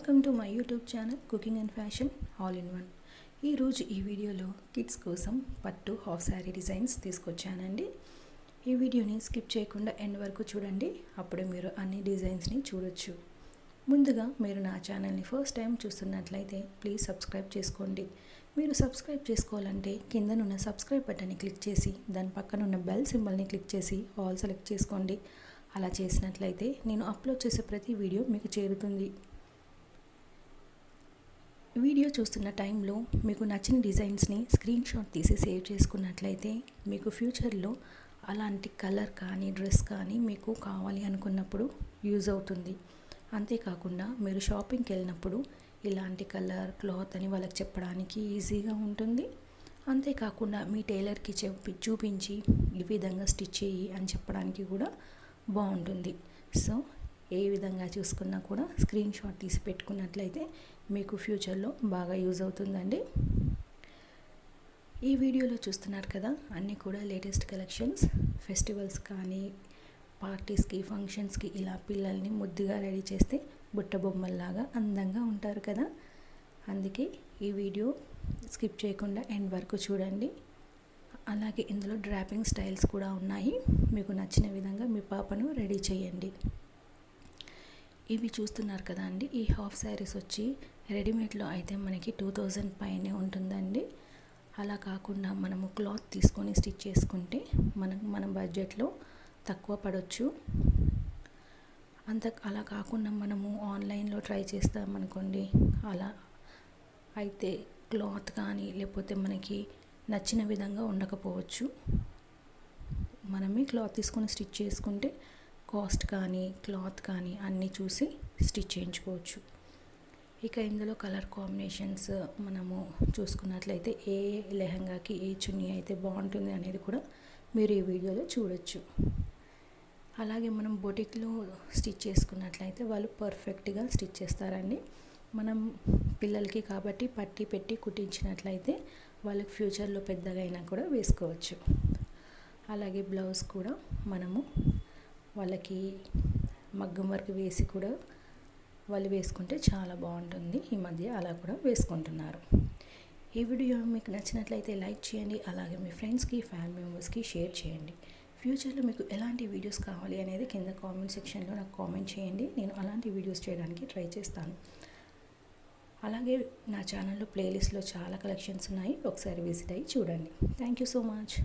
Welcome to my YouTube channel cooking and fashion all in one. ఈరోజు ఈ వీడియోలో kids కోసం పట్టు హాఫ్ శారీ డిజైన్స్ తీసుకొచ్చానండి. ఈ వీడియోని స్కిప్ చేయకుండా ఎండ్ వరకు చూడండి, అప్పుడే మీరు అన్ని డిజైన్స్ని చూడొచ్చు. ముందుగా మీరు నా ఛానల్ని ఫస్ట్ టైం చూస్తున్నట్లయితే ప్లీజ్ సబ్స్క్రైబ్ చేసుకోండి. మీరు సబ్స్క్రైబ్ చేసుకోవాలంటే కిందనున్న సబ్స్క్రైబ్ బటన్ని క్లిక్ చేసి దాని పక్కన ఉన్న బెల్ సింబల్ని క్లిక్ చేసి ఆల్ సెలెక్ట్ చేసుకోండి. అలా చేసినట్లయితే నేను అప్లోడ్ చేసే ప్రతి వీడియో మీకు చేరుతుంది. వీడియో చూస్తున్న టైంలో మీకు నచ్చిన డిజైన్స్ని స్క్రీన్ షాట్ తీసి సేవ్ చేసుకున్నట్లయితే మీకు ఫ్యూచర్లో అలాంటి కలర్ కానీ డ్రెస్ కానీ మీకు కావాలి అనుకున్నప్పుడు యూజ్ అవుతుంది. అంతేకాకుండా మీరు షాపింగ్కి వెళ్ళినప్పుడు ఇలాంటి కలర్ క్లాత్ అని వాళ్ళకి చెప్పడానికి ఈజీగా ఉంటుంది. అంతేకాకుండా మీ టైలర్కి చూపించి ఈ విధంగా స్టిచ్ చేయి అని చెప్పడానికి కూడా బాగుంటుంది. సో ఏ విధంగా చూసుకున్నా కూడా స్క్రీన్ షాట్ తీసి పెట్టుకున్నట్లయితే మీకు ఫ్యూచర్లో బాగా యూజ్ అవుతుందండి. ఈ వీడియోలో చూస్తున్నారు కదా, అన్నీ కూడా లేటెస్ట్ కలెక్షన్స్. ఫెస్టివల్స్ కానీ పార్టీస్కి ఫంక్షన్స్కి ఇలా పిల్లల్ని ముద్దుగా రెడీ చేస్తే బుట్ట బొమ్మల్లాగా అందంగా ఉంటారు కదా. అందుకే ఈ వీడియో స్కిప్ చేయకుండా ఎండ్ వరకు చూడండి. అలాగే ఇందులో డ్రాపింగ్ స్టైల్స్ కూడా ఉన్నాయి. మీకు నచ్చిన విధంగా మీ పాపను రెడీ చేయండి. ఇవి చూస్తున్నారు కదా అండి, ఈ హాఫ్ శారీస్ వచ్చి రెడీమేడ్లో అయితే మనకి 2000 పైనే ఉంటుందండి. అలా కాకుండా మనము క్లాత్ తీసుకొని స్టిచ్ చేసుకుంటే మన బడ్జెట్లో తక్కువ పడవచ్చు. అలా కాకుండా మనము ఆన్లైన్లో ట్రై చేస్తామనుకోండి, అలా అయితే క్లాత్ కానీ లేకపోతే మనకి నచ్చిన విధంగా ఉండకపోవచ్చు. మనమే క్లాత్ తీసుకొని స్టిచ్ చేసుకుంటే కాస్ట్ కానీ క్లాత్ కానీ అన్నీ చూసి స్టిచ్ చేయించుకోవచ్చు. ఇక ఇందులో కలర్ కాంబినేషన్స్ మనము చూసుకున్నట్లయితే ఏ లెహంగాకి ఏ చున్నీ అయితే బాగుంటుంది అనేది కూడా మీరు ఈ వీడియోలో చూడొచ్చు. అలాగే మనం బొటిక్లో స్టిచ్ చేసుకున్నట్లయితే వాళ్ళు పర్ఫెక్ట్గా స్టిచ్ చేస్తారండి. మనం పిల్లలకి కాబట్టి పట్టి పెట్టి కుట్టించినట్లయితే వాళ్ళకి ఫ్యూచర్లో పెద్దగా అయినా కూడా వేసుకోవచ్చు. అలాగే బ్లౌజ్ కూడా మనము వాళ్ళకి మగ్గం వర్క్ వేసి కూడా వాళ్ళు వేసుకుంటే చాలా బాగుంటుంది. ఈ మధ్య అలా కూడా వేసుకుంటున్నారు. ఈ వీడియో మీకు నచ్చినట్లయితే లైక్ చేయండి. అలాగే మీ ఫ్రెండ్స్కి ఫ్యామిలీ మెంబర్స్కి షేర్ చేయండి. ఫ్యూచర్లో మీకు ఎలాంటి వీడియోస్ కావాలి అనేది కింద కామెంట్ సెక్షన్లో నాకు కామెంట్ చేయండి. నేను అలాంటి వీడియోస్ చేయడానికి ట్రై చేస్తాను. అలాగే నా ఛానల్లో ప్లేలిస్ట్లో చాలా కలెక్షన్స్ ఉన్నాయి, ఒకసారి విజిట్ అయ్యి చూడండి. Thank you so much.